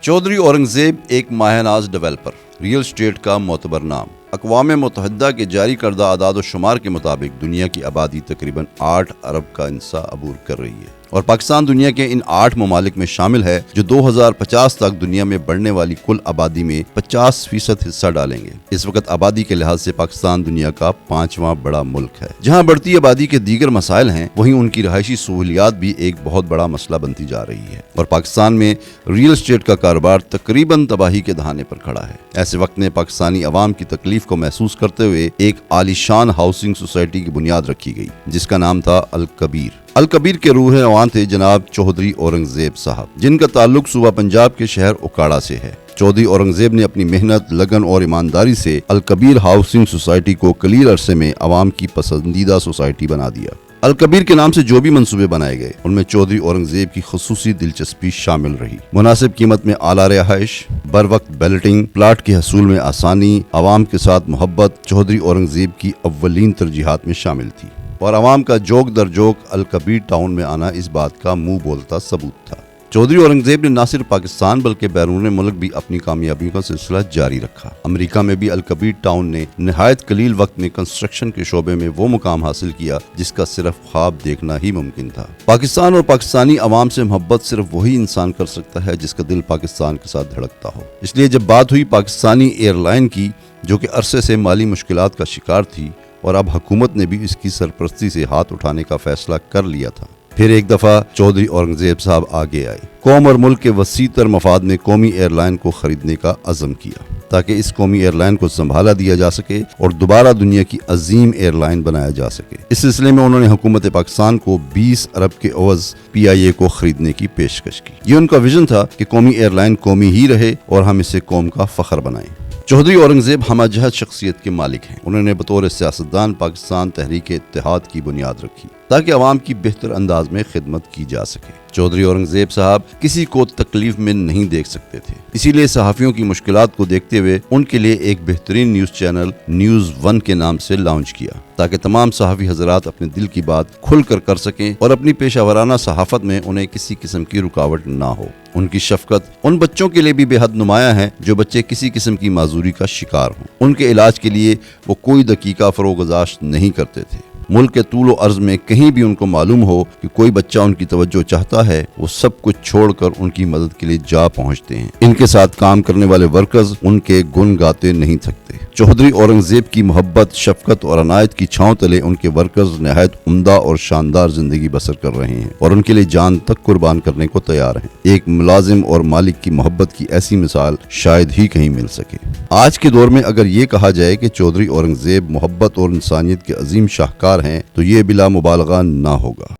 चौधरी औरंगजेब एक माहनाज developer, real estate का मोतबर नाम। अक़वाम मुत्तहिदा के जारी करदा आदाद व शुमार के मुताबिक दुनिया की आबादी तकरीबन 8 अरब का इंसा अबूर कर रही है और पाकिस्तान दुनिया के इन 8 ममालिक में शामिल है जो 2050 तक दुनिया में बढ़ने वाली कुल आबादी में 50% हिस्सा डालेंगे। इस वक्त आबादी के लिहाज से पाकिस्तान दुनिया का 5वां बड़ा मुल्क है। जहाँ बढ़ती आबादी के दीगर मसाइल हैं, वहीं उनकी रहायशी सहूलियात भी एक बहुत बड़ा मसला बनती जा रही है और पाकिस्तान में रियल एस्टेट का कारोबार तकरीबन तबाही के दहाने पर खड़ा है। ऐसे वक्त में पाकिस्तानी अवाम की तकलीफ को महसूस करते हुए एक आलीशान हाउसिंग सोसाइटी की बुनियाद रखी गई, जिसका नाम था अल कबीर। अल कबीर के रूह अवान थे जनाब चौधरी औरंगजेब साहब, जिनका ताल्लुक सूबा पंजाब के शहर उकाड़ा से है। चौधरी औरंगजेब ने अपनी मेहनत, लगन और ईमानदारी से अल कबीर हाउसिंग सोसाइटी को कलील अरसे में अवाम की पसंदीदा सोसाइटी बना दिया। अल कबीर के नाम से जो भी मंसूबे बनाए गए, उनमें चौधरी औरंगजेब की खुसूसी दिलचस्पी शामिल रही। मुनासिब कीमत में आला रिहाइश, बर वक्त बैलेटिंग, प्लाट के हसूल में आसानी, अवाम के साथ मोहब्बत चौधरी औरंगजेब की अव्वलीन तरजीहात में शामिल थी और अवाम का जोक दर जोक अल कबीर टाउन में आना इस बात का मुंह बोलता सबूत था। चौधरी औरंगजेब ने न सिर्फ पाकिस्तान बल्कि बैरून मुल्क भी अपनी कामयाबियों का सिलसिला जारी रखा। अमेरिका में भी अल कबीर टाउन ने निहायत कलील वक्त में कंस्ट्रक्शन के शोबे में वो मुकाम हासिल किया जिसका सिर्फ ख्वाब देखना ही मुमकिन था। पाकिस्तान और पाकिस्तानी अवाम से मोहब्बत सिर्फ वही इंसान कर सकता है जिसका दिल पाकिस्तान के साथ धड़कता हो। इसलिए जब बात हुई पाकिस्तानी एयरलाइन की, जो कि अरसे से माली मुश्किलात का शिकार थी और अब हुकूमत ने भी इसकी सरपरस्ती से हाथ उठाने का फैसला कर लिया था, फिर एक दफा चौधरी औरंगजेब साहब आगे आए। कौम और मुल्क के वसीतर मफाद में कौमी एयरलाइन को खरीदने का अज़म किया ताकि इस कौमी एयरलाइन को संभाला दिया जा सके और दोबारा दुनिया की अजीम एयरलाइन बनाया जा सके। इस सिलसिले में उन्होंने हुकूमत पाकिस्तान को 20 अरब के अवज़ PIA को खरीदने की पेशकश की। ये उनका विजन था कि कौमी एयरलाइन कौमी ही रहे और हम इसे कौम का फख्र बनाएं। चौधरी औरंगजेब हमजहत शख्सियत के मालिक हैं। उन्होंने बतौर सियासतदान पाकिस्तान तहरीक इत्तेहाद की बुनियाद रखी ताकि अवाम की बेहतर अंदाज में खिदमत की जा सके। चौधरी औरंगजेब साहब किसी को तकलीफ में नहीं देख सकते थे, इसीलिए सहाफ़ियों की मुश्किलात को देखते हुए उनके लिए एक बेहतरीन न्यूज़ चैनल न्यूज़ 1 के नाम से लॉन्च किया ताकि तमाम सहाफ़ी हजरात अपने दिल की बात खुल कर कर सकें और अपनी पेशावराना सहाफ़त में उन्हें किसी किस्म की रुकावट ना हो। उनकी शफकत उन बच्चों के लिए भी बेहद नुमाया है जो बच्चे किसी किस्म की माजूरी का शिकार हों। उनके इलाज के लिए वो कोई दकीका फरोगजाश्त नहीं करते थे। मुल्क के तूल व अर्ज में कहीं भी उनको मालूम हो कि कोई बच्चा उनकी तवज्जो चाहता है, वो सब कुछ छोड़कर उनकी मदद के लिए जा पहुंचते हैं। इनके साथ काम करने वाले वर्कर्स उनके गुण गाते नहीं थकते। चौधरी औरंगजेब की मोहब्बत, शफकत और अनायत की छांव तले उनके वर्कर्स निहायत उम्दा और शानदार जिंदगी बसर कर रहे हैं और उनके लिए जान तक कुर्बान करने को तैयार हैं। एक मुलाजिम और मालिक की मोहब्बत की ऐसी मिसाल शायद ही कहीं मिल सके। आज के दौर में अगर ये कहा जाए कि चौधरी औरंगजेब मोहब्बत और इंसानियत के अजीम शाहकार हैं, तो ये बिला मुबालगा ना होगा।